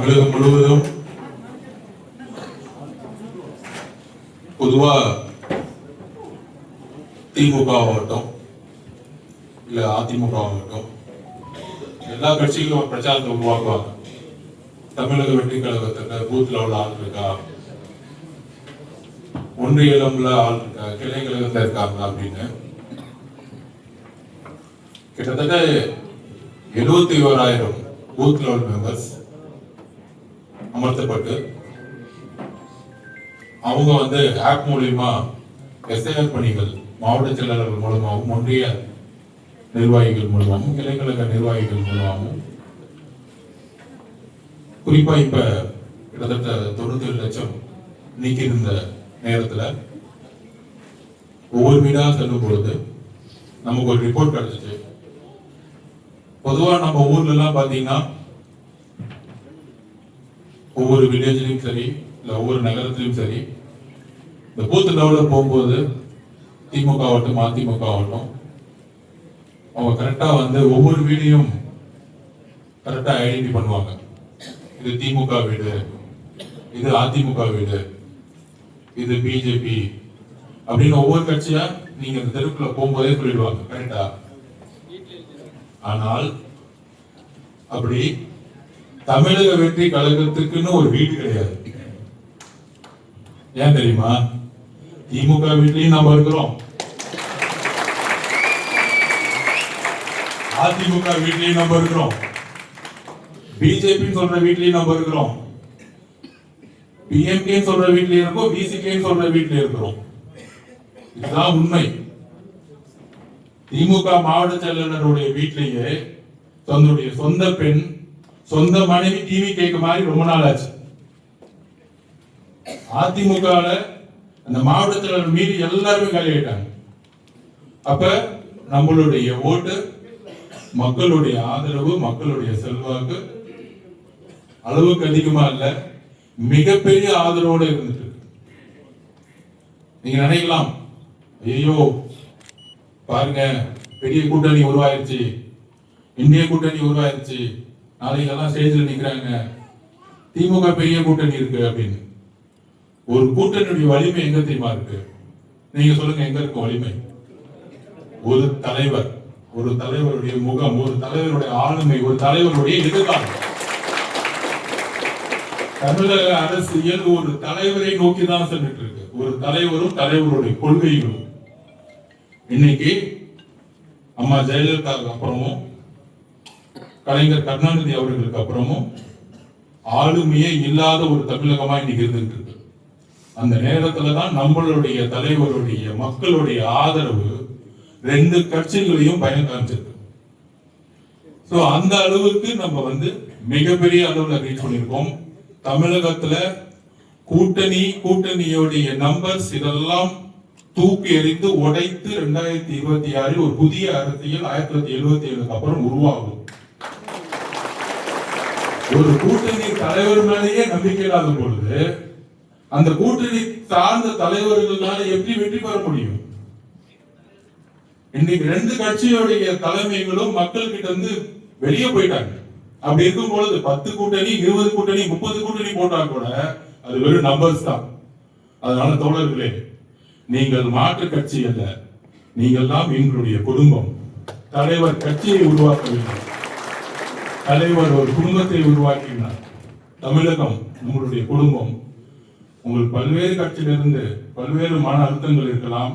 தமிழகம் முழுவதும் பொதுவா திமுக ஆகட்டும் இல்ல அதிமுக ஆகட்டும் எல்லா கட்சிகளும் பிரச்சாரத்தை உருவாக்குவாங்க. தமிழக வெற்றி கழகத்துல பூத் லெவல்ல ஆள் இருக்கா, ஒன்றிய லெவல்ல ஆள் இருக்கா, கிளை கழகத்துல இருக்காங்க அப்படின்னு கிட்டத்தட்ட 71,000 பூத் லெவல் மெம்பர்ஸ் அமர்த்தப்பட்டு அவங்க ஆப் மூலியமா எஸ்ஐஆர் பணிகள் மாவட்ட செயலாளர்கள் மூலமாகவும் ஒன்றிய நிர்வாகிகள் மூலமாகவும் கிளைக்கழக நிர்வாகிகள் மூலமாகவும் குறிப்பா இப்ப கிட்டத்தட்ட 97 லட்சம் நீக்கி இருந்த நேரத்துல ஒவ்வொரு வீடா செல்லும் பொழுது நமக்கு ஒரு ரிப்போர்ட் கிடைச்சிச்சு. பொதுவா நம்ம ஊர்ல எல்லாம் பாத்தீங்கன்னா ஒவ்வொரு வில்லேஜ்லயும் சரி இல்ல ஒவ்வொரு நகரத்திலும் சரி இந்த பூத் லெவல்ல போகும்போது திமுக ஆகட்டும் அதிமுக ஆகட்டும் அவங்க கரெக்டா ஒவ்வொரு வீடையும் கரெக்டா ஐடென்டி பண்ணுவாங்க. இது திமுக வீடு, இது அதிமுக வீடு, இது பிஜேபி அப்படின்னு ஒவ்வொரு கட்சியா நீங்க இந்த தெருக்குள்ள போகும்போதே சொல்லிடுவாங்க கரெக்டா. ஆனால் அப்படி தமிழக வெற்றி கழகத்துக்குன்னு ஒரு வீடு கிடையாது. ஏன் தெரியுமா? திமுக வீட்லயும் நம்ம இருக்கிறோம், அதிமுக வீட்லயும் நம்ம இருக்கிறோம், பிஜேபி சொல்ற வீட்லயும் நம்ம இருக்கிறோம், பிஎம்கே சொல்ற வீட்லயும் இருக்கோம், பிசிகே சொல்ற வீட்லயும் இருக்கிறோம். இதுதான் உண்மை. திமுக மாவட்ட செயலாளருடைய வீட்டிலேயே தன்னுடைய சொந்த பெண் சொந்த மனைவி டிவி கேட்க மாதிரி ரொம்ப நாள் ஆச்சு. அதிமுக அந்த மாவட்ட செயலாளர் மீறி எல்லாருமே காலி ஆயிட்டாங்க. அப்ப நம்மளுடைய ஓட்டு, மக்களுடைய ஆதரவு, மக்களுடைய செல்வாக்கு அளவுக்கு அதிகமா இல்ல, மிகப்பெரிய ஆதரவோடு இருந்துட்டு இருக்கு. நீங்க நினைக்கலாம், ஐயோ பாருங்க பெரிய கூட்டணி உருவாயிருச்சு, இந்திய கூட்டணி உருவாயிருச்சு, நாளைக்கு எல்லாம் ஸ்டேஜ்ல நிக்கிறாங்க, திமுக பெரிய கூட்டணி இருக்கு அப்படின்னு. ஒரு கூட்டணியுடைய வலிமை எங்க தெரியுமா இருக்கு? நீங்க சொல்லுங்க, எங்க இருக்கு வலிமை? ஒரு தலைவர், ஒரு தலைவருடைய முகம், ஒரு தலைவருடைய ஆளுமை, ஒரு தலைவருடைய எதிர்காலம். தமிழக அரசியல் ஒரு தலைவரை நோக்கி தான் சென்றுட்டு இருக்கு. ஒரு தலைவரும் தலைவருடைய கொள்கைகளும். இன்னைக்கு அம்மா ஜெயலலிதாவுக்கு அப்புறமும் கலைஞர் கருணாநிதி அவர்களுக்கு அப்புறமும் ஆளுமையே இல்லாத ஒரு தமிழகமா இன்னைக்கு இருந்துட்டு இருக்கு. அந்த நேரத்துலதான் நம்மளுடைய தலைவருடைய மக்களுடைய ஆதரவு ரெண்டு கட்சிகளையும் பயன் காமிச்சிருக்கு. சோ அந்த அளவுக்கு நம்ம மிகப்பெரிய அளவுல ரீச் பண்ணிருக்கோம். தமிழகத்துல கூட்டணியோடைய நம்பர்ஸ் இதெல்லாம் தூக்கி எறிந்து உடைத்து 2026 ஒரு புதிய அரசியல் 1977 அப்புறம் உருவாகும். ஒரு கூட்டணி தலைவர் மேலேயே நம்பிக்கை இல்லாத பொழுது அந்த கூட்டணி சார்ந்த தலைவர்களால எப்படி வெற்றி பெற முடியும்? இன்னைக்கு ரெண்டு கட்சியோடைய தலைமைகளும் மக்கள் கிட்ட இருந்து வெளியே போயிட்டாங்க. அப்படி இருக்கும் பொழுது 10 கூட்டணி 20 கூட்டணி 30 கூட்டணி போட்டா கூட அது வெறும் நம்பர்ஸ் தான். அதனால தோழர்களே, நீங்கள் மாற்று கட்சி அல்ல, நீங்கள் தான் எங்களுடைய குடும்பம். தலைவர் கட்சியை உருவாக்கவில்லை, தலைவர் ஒரு குடும்பத்தை உருவாக்கினார். தமிழகம் உங்களுடைய குடும்பம். உங்களுக்கு பல்வேறு கட்சியிலிருந்து பல்வேறு மன அழுத்தங்கள் இருக்கலாம்,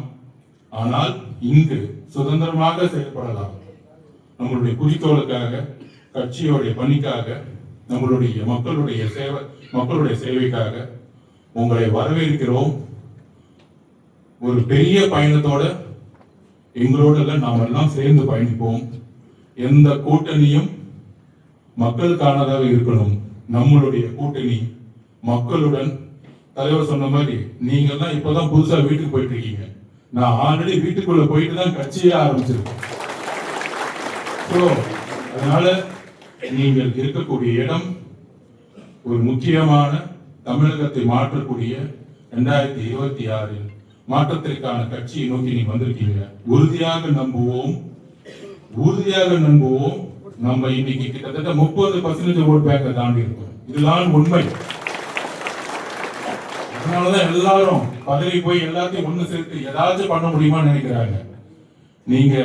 ஆனால் இங்கு சுதந்திரமாக செயல்படலாம். நம்மளுடைய குறிக்கோளுக்காக, கட்சியோடைய பணிக்காக, நம்மளுடைய மக்களுடைய சேவைக்காக உங்களை வரவேற்கிறோம். ஒரு பெரிய பயணத்தோட எங்களோட நாம் எல்லாம் சேர்ந்து பயணிப்போம். எந்த கூட்டணியும் மக்களுக்கானதாக இருக்கணும். நம்மளுடைய கூட்டணி மக்களுடன். தலைவர் சொன்ன மாதிரி நீங்க எல்லாம் இப்பதான் புதுசா வீட்டுக்கு போயிட்டு இருக்கீங்க. நான் ஆல்ரெடி வீட்டுக்குள்ள போயிட்டு தான் கட்சியே ஆரம்பிச்சிருக்கேன். அதனால நீங்கள் இருக்கக்கூடிய இடம் ஒரு முக்கியமான தமிழகத்தை மாற்றக்கூடிய 2026 மாற்றத்திற்கான கட்சியை நோக்கி நீங்க வந்திருக்கீங்க. உறுதியாக நம்புவோம். நம்ம இன்னைக்கு கிட்டத்தட்ட 30% ஓட் பேங்கை தாண்டி இருக்கோம். இதுதான் உண்மை. அதனாலதான் எல்லாரும் பதவி போய் எல்லாத்தையும் ஒண்ணு சேர்த்து ஏதாச்சும் பண்ண முடியுமான்னு நினைக்கிறாங்க. நீங்க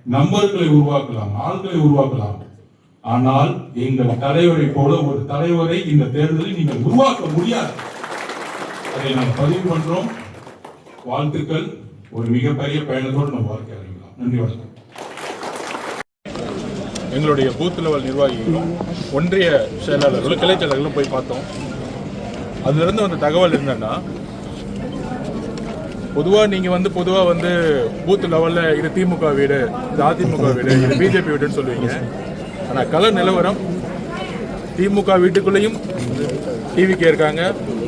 நம்பர்களை உருவாக்கலாம், ஆள்களை உருவாக்கலாம். ஆனால் எங்கள் தலைவரை போல ஒரு தலைவரை இந்த தேர்தலில் நீங்கள் உருவாக்க முடியாது. அதை நாங்கள் பதிவு பண்றோம். வாழ்த்துக்கள். ஒரு மிகப்பெரிய பயணத்தோடு நம்ம வாழ்க்கை அறிவிக்கலாம். நன்றி, வணக்கம். எங்களுடைய பூத் லெவல் நிர்வாகிகளும் ஒன்றிய செயலாளர்களும் கிளை செயலாளர்களும் போய் பார்த்தோம். அதுலேருந்து வந்த தகவல் என்னன்னா, பொதுவாக வந்து பூத் லெவலில் இது திமுக வீடு, இது அதிமுக வீடு, இது பிஜேபி வீடுன்னு சொல்லுவீங்க. ஆனால் கள நிலவரம் திமுக வீட்டுக்குள்ளேயும் டிவிக்கே இருக்காங்க,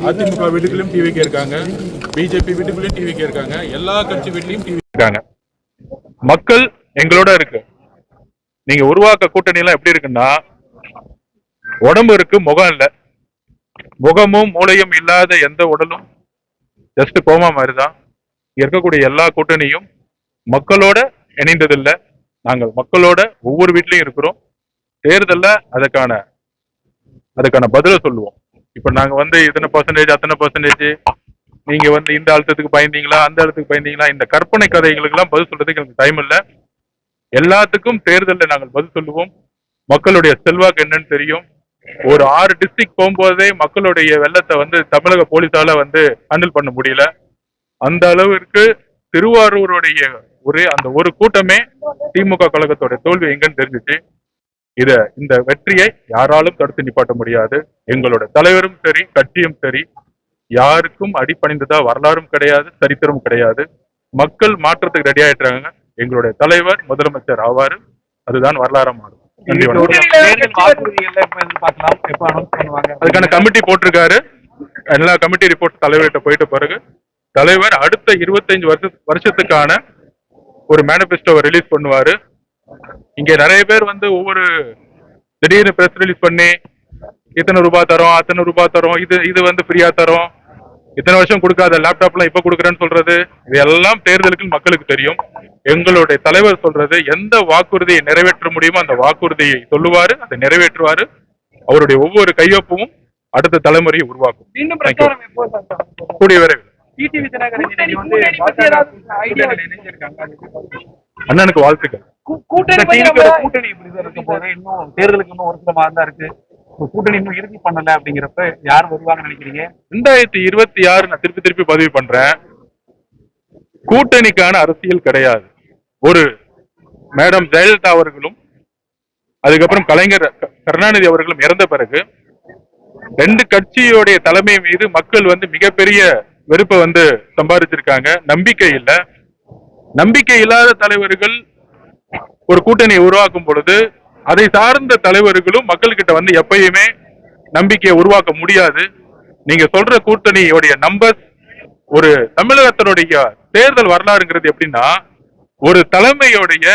அதிமுக வீட்டுக்குள்ளேயும் டிவிக்கே இருக்காங்க, பிஜேபி வீட்டுக்குள்ளேயும் டிவிக்கே இருக்காங்க, எல்லா கட்சி வீட்லையும் டிவி இருக்காங்க. மக்கள் எங்களோட இருக்கு. நீங்க உருவாக்க கூட்டணி எல்லாம் எப்படி இருக்குன்னா, உடம்பு இருக்கு, முகம் இல்லை. முகமும் மூளையும் இல்லாத எந்த உடலும் ஜஸ்ட் கோமா மாதிரிதான். இருக்கக்கூடிய எல்லா கூட்டணியும் மக்களோட இணைந்ததில்லை. நாங்கள் மக்களோட ஒவ்வொரு வீட்லயும் இருக்கிறோம். தேர்தல்ல அதுக்கான பதில சொல்லுவோம். இப்ப நாங்க வந்து இத்தனை பர்சன்டேஜ், அத்தனை பர்சன்டேஜ், நீங்க வந்து இந்த அழுத்தத்துக்கு பயந்தீங்களா, அந்த அழுத்தத்துக்கு பயந்தீங்களா, இந்த கற்பனை கதைகளுக்கு எல்லாம் பதில் சொல்றதுக்கு எனக்கு டைம் இல்லை. எல்லாத்துக்கும் தேர்தலில் நாங்கள் பதில் சொல்லுவோம். மக்களுடைய செல்வாக்கு என்னன்னு தெரியும். ஒரு 6 டிஸ்ட்ரிக்ட் போகும்போதே மக்களுடைய வெள்ளத்தை வந்து தமிழக போலீஸால வந்து ஹேண்டில் பண்ண முடியல. அந்த அளவிற்கு திருவாரூருடைய அந்த ஒரு கூட்டமே திமுக கழகத்தோட தோல்வி எங்கன்னு தெரிஞ்சிச்சு. இந்த வெற்றியை யாராலும் தடுத்து நிப்பாட்ட முடியாது. எங்களோட தலைவரும் சரி, கட்சியும் சரி, யாருக்கும் அடிபணிந்ததா வரலாறும் கிடையாது, சரித்திரமும் கிடையாது. மக்கள் மாற்றத்துக்கு ரெடி ஆயிட்டாங்க. எங்களுடைய தலைவர் முதலமைச்சர் ஆவாரு. அதுதான் வரலாறு மாறும். நன்றி, அதுக்கான கமிட்டி போட்டிருக்காரு. எல்லா கமிட்டி ரிப்போர்ட் தலைவர்கிட்ட போயிட்ட பிறகு தலைவர் அடுத்த 25 வருஷத்துக்கான ஒரு மேனிபெஸ்டோவை ரிலீஸ் பண்ணுவாரு. இங்க நிறைய பேர் வந்து ஒவ்வொரு திடீர்னு பிரஸ் ரிலீஸ் பண்ணி இத்தனை ரூபாய் தரோம், அத்தனை ரூபாய் தரோம், இது வந்து ஃப்ரீயா தரோம், இத்தனை வருஷம் கொடுக்காத லேப்டாப்லாம் இப்ப கொடுக்குறேன்னு சொல்றது, இது எல்லாம் தேர்தலுக்கு மக்களுக்கு தெரியும். எங்களுடைய தலைவர் சொல்றது, எந்த வாக்குறுதியை நிறைவேற்ற முடியுமோ அந்த வாக்குறுதியை சொல்லுவாரு, அதை நிறைவேற்றுவாரு. அவருடைய ஒவ்வொரு கையொப்பமும் அடுத்த தலைமுறையை உருவாக்கும். கூடிய விரைவில் அண்ணனுக்கு வாழ்த்துக்கள். தேர்தலுக்கு இன்னும் ஒரு சில மாதம் தான் இருக்கு. கூட்டணி இன்னும் இறுதி பண்ணல அப்படிங்கிறப்ப யார் வருவாங்கன்னு நினைக்கிறீங்க? 2026 நான் திருப்பி பதிவு பண்றேன். கூட்டணிக்கான அரசியல் கிடையாது. ஒரு மேடம் ஜெயலலிதா அவர்களும் அதுக்கப்புறம் கலைஞர் கருணாநிதி அவர்களும் இறந்த பிறகு 2 கட்சியோடைய தலைமை மீது மக்கள் வந்து மிகப்பெரிய வெறுப்பை வந்து சம்பாதிச்சிருக்காங்க. நம்பிக்கை இல்ல. நம்பிக்கை இல்லாத தலைவர்கள் ஒரு கூட்டணியை உருவாக்கும் பொழுது அதை சார்ந்த தலைவர்களும் மக்கள்கிட்ட வந்து எப்பயுமே நம்பிக்கையை உருவாக்க முடியாது. நீங்க சொல்ற கூட்டணியோடைய நம்பர்ஸ், ஒரு தமிழகத்தினுடைய தேர்தல் வரலாறுங்கிறது எப்படின்னா, ஒரு தலைமையோடைய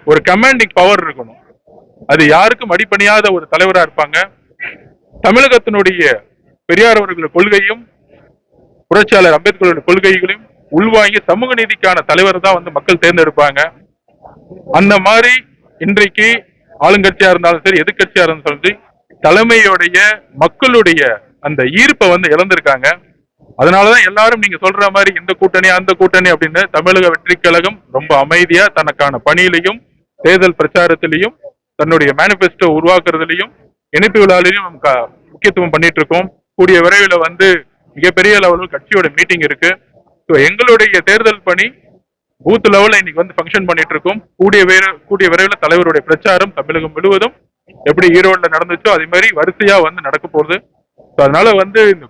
ஒரு கமாண்டிங் பவர் இருக்கணும். அது யாருக்கும் அடிபணியாத ஒரு தலைவரா இருப்பாங்க. தமிழகத்தினுடைய பெரியார் அவர்களுடைய கொள்கையும் புரட்சியாளர் அம்பேத்கருடைய கொள்கைகளையும் உள்வாங்கி சமூக நீதிக்கான தலைவர் தான் வந்து மக்கள் தேர்ந்தெடுப்பாங்க. அந்த மாதிரி இன்றைக்கு ஆளுங்கட்சியா இருந்தாலும் சரி, எதிர்கட்சியா இருந்தாலும் சரி, தலைமையுடைய மக்களுடைய அந்த ஈர்ப்பை வந்து இழந்திருக்காங்க. அதனாலதான் எல்லாரும் நீங்க சொல்ற மாதிரி இந்த கூட்டணி அந்த கூட்டணி அப்படின்னு தமிழக வெற்றி கழகம் ரொம்ப அமைதியா தனக்கான பணியிலையும் தேர்தல் பிரச்சாரத்திலையும் தன்னுடைய மேனிபெஸ்டோ உருவாக்குறதுலையும் இணைப்பு விழாலையும் முக்கியத்துவம் பண்ணிட்டு இருக்கோம். கூடிய விரைவில் வந்து மிகப்பெரிய லெவலில் கட்சியோட மீட்டிங் இருக்கு. எங்களுடைய தேர்தல் பணி பூத் லெவலில் இன்னைக்கு வந்து ஃபங்க்ஷன் பண்ணிட்டு இருக்கோம். கூடிய விரைவில் தலைவருடைய பிரச்சாரம் தமிழகம் முழுவதும் எப்படி ஈரோடுல நடந்துச்சோ அதே மாதிரி வரிசையா வந்து நடக்க போகுது. அதனால வந்து இந்த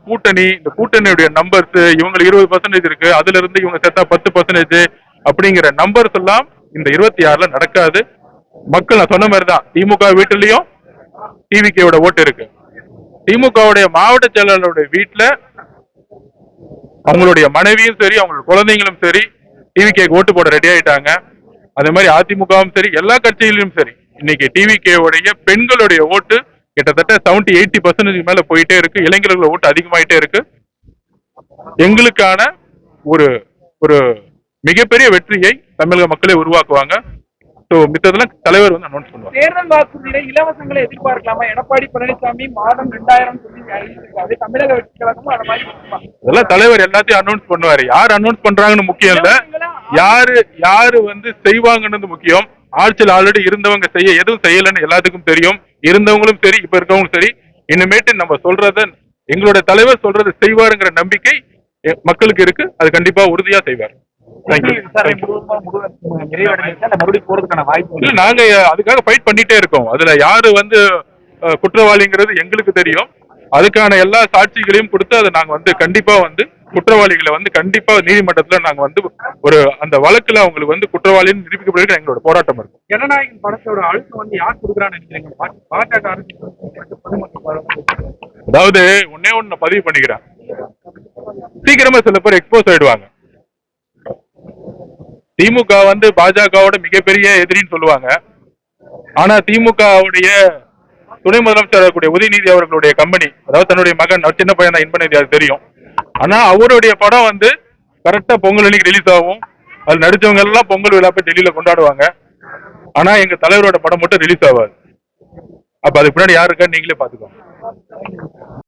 கூட்டணியுடைய நம்பர்ஸ், இவங்களுக்கு 20% இருக்கு, அதுல இருந்து இவங்க சேர்த்தா 10% அப்படிங்கிற நம்பர்ஸ் எல்லாம் இந்த 26ல நடக்காது. மக்கள் நான் சொன்ன மாதிரி தான், திமுக வீட்டுலயும் டிவிகேயோட ஓட்டு இருக்கு. திமுகவுடைய மாவட்ட செயலாளருடைய வீட்டுல அவங்களுடைய மனைவியும் சரி, அவங்களுடைய குழந்தைங்களும் சரி டிவிகேக்கு ஓட்டு போட ரெடி ஆயிட்டாங்க. அதே மாதிரி அதிமுகவும் சரி, எல்லா கட்சிகளிலும் சரி, இன்னைக்கு டிவிகேவுடைய பெண்களுடைய ஓட்டு கிட்டத்தட்ட 70-80% மேல போயிட்டே இருக்கு. இளைஞர்களோட ஓட்டு அதிகமாயிட்டே இருக்கு. எங்களுக்கான ஒரு மிகப்பெரிய வெற்றியை தமிழக மக்களே உருவாக்குவாங்க. ஸோ மித்ததெல்லாம் தலைவர் வந்து அனௌன்ஸ் பண்ணுவார். தேர்தல் வாக்குறுதியில இலவசங்களை எதிர்பார்க்கலாமா? எடப்பாடி பழனிசாமி மாதம் 2000 சொல்லி அறிவிச்சிருக்காரு. தமிழக வெற்றி கழகமும் அந்த மாதிரி இருக்குமா? அதெல்லாம் தலைவர் எல்லாத்தையும் அனௌன்ஸ் பண்ணுவாரு. யார் அனௌன்ஸ் பண்றாங்கன்னு முக்கியம் இல்ல, யாரு வந்து செய்வாங்கன்னு முக்கியம். ஆட்சியில் ஆல்ரெடி இருந்தவங்க எதுவும் செய்யலன்னு எல்லாத்துக்கும் தெரியும். இருந்தவங்களும் சரி, இப்ப இருக்கவங்களும் சரி, இனிமேட்டு நம்ம சொல்றத எங்களோட தலைவர் சொல்றதை செய்வாருங்கிற நம்பிக்கை மக்களுக்கு இருக்கு. அது கண்டிப்பா உறுதியா செய்வார். நாங்க அதுக்காக ஃபைட் பண்ணிட்டே இருக்கோம். அதுல யாரு வந்து குற்றவாளிங்கிறது எங்களுக்கு தெரியும். அதுக்கான எல்லா சாட்சிகளையும் கொடுத்து அதை நாங்க வந்து கண்டிப்பா வந்து குற்றவாளிகளை வந்து கண்டிப்பா நீதிமன்றத்துல நாங்க வந்து ஒரு அந்த வழக்குல அவங்களுக்கு வந்து குற்றவாளின்னு நிரூபிக்கப்படுகிற எங்களோட போராட்டம் இருக்கும். ஜனநாயகம் படத்தோட அழுத்தம் வந்து யார் கொடுக்குறான்னு நினைக்கிறீங்க? பாஜக அரசு. அதாவது ஒன்னே ஒண்ணு பதிவு பண்ணிக்கிறேன், சீக்கிரமா சில பேர் எக்ஸ்போஸ் ஆயிடுவாங்க. திமுக வந்து பாஜகவோட மிகப்பெரிய எதிரின்னு சொல்லுவாங்க. ஆனா திமுகவுடைய துணை முதலமைச்சர் உதயநிதி அவர்களுடைய கம்பெனி, அதாவது தன்னுடைய மகன் சின்ன பையன் தான் இன்பநிதி, அது தெரியும். ஆனா அவருடைய படம் வந்து கரெக்டா பொங்கல் அன்னைக்கு ரிலீஸ் ஆகும். அது நடிச்சவங்க எல்லாம் பொங்கல் விழா போய் டெல்லியில கொண்டாடுவாங்க. ஆனா எங்க தலைவரோட படம் மட்டும் ரிலீஸ் ஆகாது. அப்ப அதுக்கு பின்னாடி யாருக்கா நீங்களே பாத்துக்கோங்க.